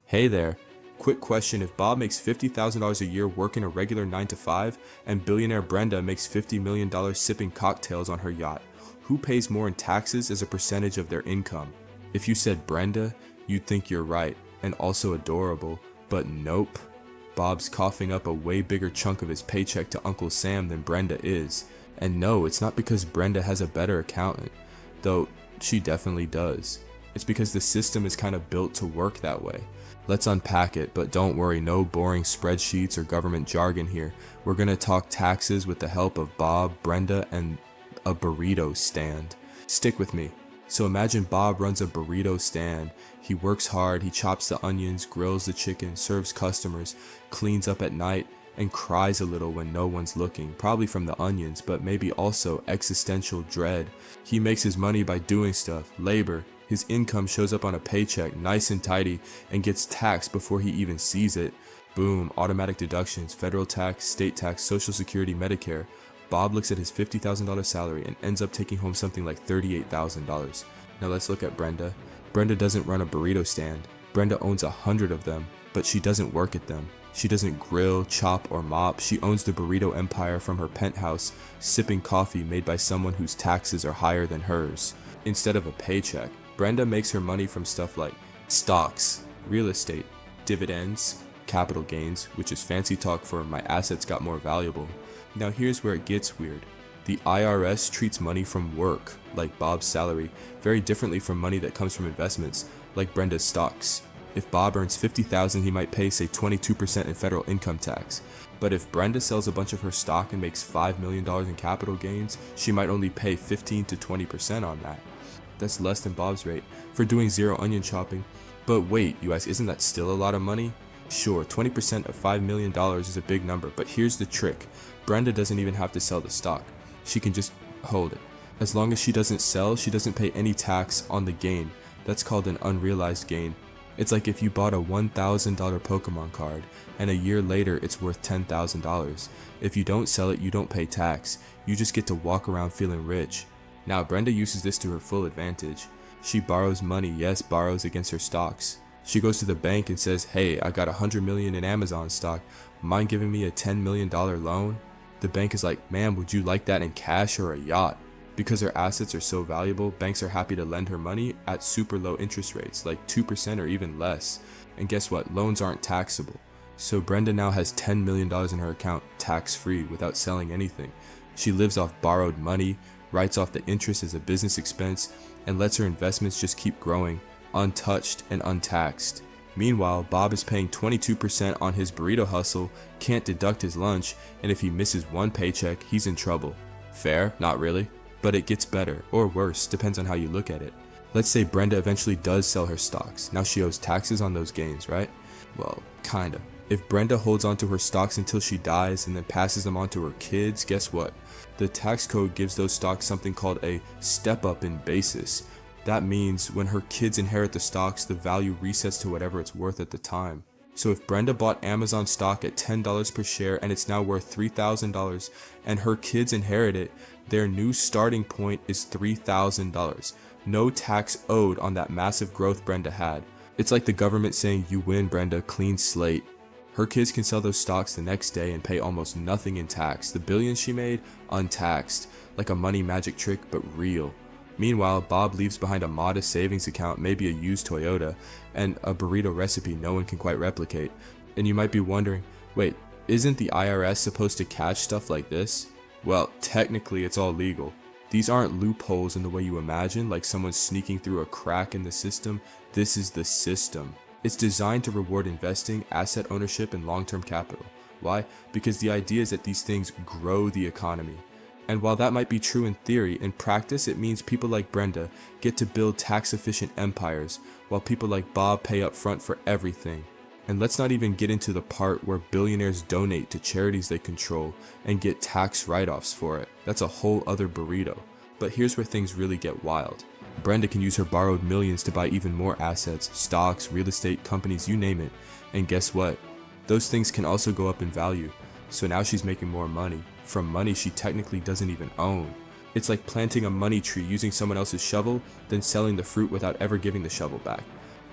Hey there. Quick question: if Bob makes $50,000 a year working a regular 9 to 5 and billionaire Brenda makes $50 million sipping cocktails on her yacht, who pays more in taxes as a percentage of their income? If you said Brenda, you'd think you're right and also adorable, but nope. Bob's coughing up a way bigger chunk of his paycheck to Uncle Sam than Brenda is. And no, it's not because Brenda has a better accountant, though she definitely does. It's because the system is kind of built to work that way. Let's unpack it, but don't worry, no boring spreadsheets or government jargon here. We're gonna talk taxes with the help of Bob, Brenda, and a burrito stand. Stick with me. So imagine Bob runs a burrito stand. He works hard, he chops the onions, grills the chicken, serves customers, cleans up at night, and cries a little when no one's looking, probably from the onions, but maybe also existential dread. He makes his money by doing stuff, labor. His income shows up on a paycheck, nice and tidy, and gets taxed before he even sees it. Boom, automatic deductions, federal tax, state tax, social security, Medicare. Bob looks at his $50,000 salary and ends up taking home something like $38,000. Now let's look at Brenda. Brenda doesn't run a burrito stand. Brenda owns 100 of them, but she doesn't work at them. She doesn't grill, chop, or mop. She owns the burrito empire from her penthouse, sipping coffee made by someone whose taxes are higher than hers. Instead of a paycheck, Brenda makes her money from stuff like stocks, real estate, dividends, capital gains, which is fancy talk for my assets got more valuable. Now here's where it gets weird. The IRS treats money from work, like Bob's salary, very differently from money that comes from investments, like Brenda's stocks. If Bob earns $50,000, he might pay, say, 22% in federal income tax. But if Brenda sells a bunch of her stock and makes $5 million in capital gains, she might only pay 15 to 20% on that. That's less than Bob's rate for doing zero onion chopping. But wait, you ask, isn't that still a lot of money? Sure, 20% of $5 million is a big number, but here's the trick. Brenda doesn't even have to sell the stock. She can just hold it. As long as she doesn't sell, she doesn't pay any tax on the gain. That's called an unrealized gain. It's like if you bought a $1,000 Pokemon card, and a year later it's worth $10,000. If you don't sell it, you don't pay tax. You just get to walk around feeling rich. Now, Brenda uses this to her full advantage. She borrows money, yes, borrows against her stocks. She goes to the bank and says, hey, I got $100 million in Amazon stock. Mind giving me a $10 million loan? The bank is like, ma'am, would you like that in cash or a yacht? Because her assets are so valuable, banks are happy to lend her money at super low interest rates, like 2% or even less. And guess what? Loans aren't taxable. So Brenda now has $10 million in her account tax-free without selling anything. She lives off borrowed money, writes off the interest as a business expense, and lets her investments just keep growing, untouched and untaxed. Meanwhile, Bob is paying 22% on his burrito hustle, can't deduct his lunch, and if he misses one paycheck, he's in trouble. Fair? Not really. But it gets better, or worse, depends on how you look at it. Let's say Brenda eventually does sell her stocks. Now she owes taxes on those gains, right? Well, kinda. If Brenda holds onto her stocks until she dies and then passes them on to her kids, guess what? The tax code gives those stocks something called a step-up in basis. That means when her kids inherit the stocks, the value resets to whatever it's worth at the time. So if Brenda bought Amazon stock at $10 per share and it's now worth $3,000 and her kids inherit it, their new starting point is $3,000. No tax owed on that massive growth Brenda had. It's like the government saying, you win, Brenda, clean slate. Her kids can sell those stocks the next day and pay almost nothing in tax. The billions she made, untaxed, like a money magic trick, but real. Meanwhile, Bob leaves behind a modest savings account, maybe a used Toyota, and a burrito recipe no one can quite replicate. And you might be wondering, wait, isn't the IRS supposed to catch stuff like this? Well, technically it's all legal. These aren't loopholes in the way you imagine, like someone sneaking through a crack in the system. This is the system. It's designed to reward investing, asset ownership, and long-term capital. Why? Because the idea is that these things grow the economy. And while that might be true in theory, in practice it means people like Brenda get to build tax-efficient empires, while people like Bob pay up front for everything. And let's not even get into the part where billionaires donate to charities they control and get tax write-offs for it. That's a whole other burrito. But here's where things really get wild. Brenda can use her borrowed millions to buy even more assets, stocks, real estate, companies, you name it. And guess what? Those things can also go up in value. So now she's making more money, from money she technically doesn't even own. It's like planting a money tree using someone else's shovel, then selling the fruit without ever giving the shovel back.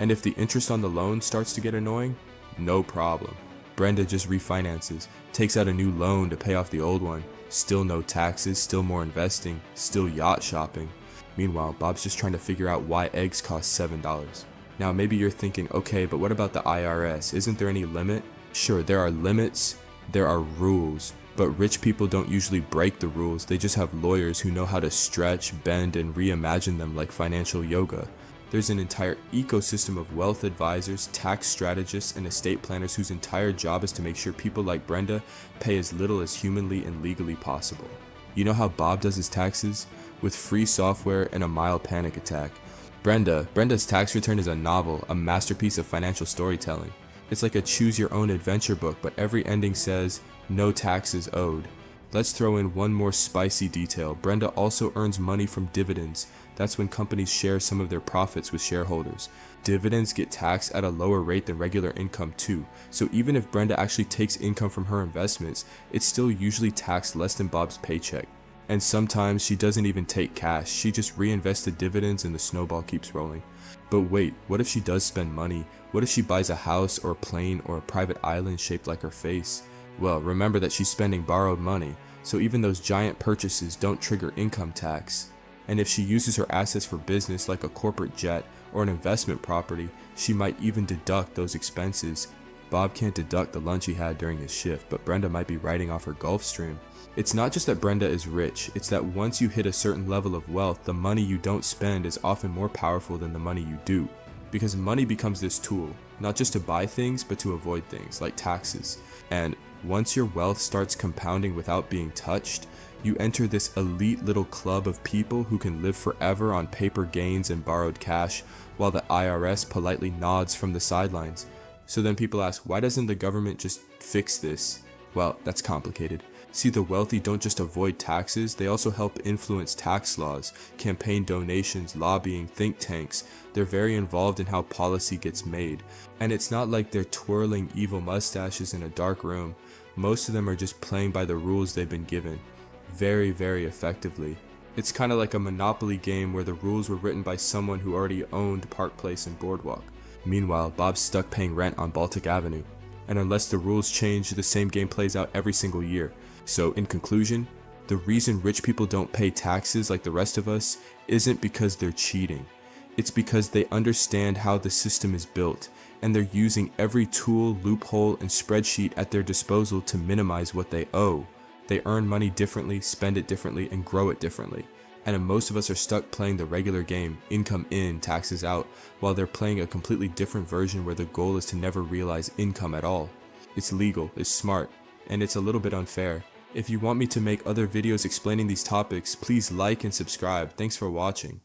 And if the interest on the loan starts to get annoying, no problem. Brenda just refinances, takes out a new loan to pay off the old one. Still no taxes, still more investing, still yacht shopping. Meanwhile, Bob's just trying to figure out why eggs cost $7. Now maybe you're thinking, okay, but what about the IRS? Isn't there any limit? Sure, there are limits, there are rules, but rich people don't usually break the rules. They just have lawyers who know how to stretch, bend, and reimagine them like financial yoga. There's an entire ecosystem of wealth advisors, tax strategists, and estate planners whose entire job is to make sure people like Brenda pay as little as humanly and legally possible. You know how Bob does his taxes? With free software and a mild panic attack. Brenda's tax return is a novel, a masterpiece of financial storytelling. It's like a choose-your-own-adventure book, but every ending says, no taxes owed. Let's throw in one more spicy detail. Brenda also earns money from dividends. That's when companies share some of their profits with shareholders. Dividends get taxed at a lower rate than regular income too, so even if Brenda actually takes income from her investments, it's still usually taxed less than Bob's paycheck. And sometimes she doesn't even take cash, she just reinvests the dividends and the snowball keeps rolling. But wait, what if she does spend money? What if she buys a house or a plane or a private island shaped like her face? Well, remember that she's spending borrowed money, so even those giant purchases don't trigger income tax. And if she uses her assets for business like a corporate jet or an investment property, she might even deduct those expenses. Bob can't deduct the lunch he had during his shift, but Brenda might be writing off her Gulfstream. It's not just that Brenda is rich, it's that once you hit a certain level of wealth, the money you don't spend is often more powerful than the money you do. Because money becomes this tool, not just to buy things, but to avoid things, like taxes. And once your wealth starts compounding without being touched, you enter this elite little club of people who can live forever on paper gains and borrowed cash, while the IRS politely nods from the sidelines. So then people ask, why doesn't the government just fix this? Well, that's complicated. See, the wealthy don't just avoid taxes, they also help influence tax laws, campaign donations, lobbying, think tanks. They're very involved in how policy gets made. And it's not like they're twirling evil mustaches in a dark room. Most of them are just playing by the rules they've been given. Very, very effectively. It's kind of like a Monopoly game where the rules were written by someone who already owned Park Place and Boardwalk. Meanwhile, Bob's stuck paying rent on Baltic Avenue. And unless the rules change, the same game plays out every single year. So in conclusion, the reason rich people don't pay taxes like the rest of us isn't because they're cheating. It's because they understand how the system is built, and they're using every tool, loophole, and spreadsheet at their disposal to minimize what they owe. They earn money differently, spend it differently, and grow it differently. And most of us are stuck playing the regular game, income in, taxes out, while they're playing a completely different version where the goal is to never realize income at all. It's legal, it's smart, and it's a little bit unfair. If you want me to make other videos explaining these topics, please like and subscribe. Thanks for watching.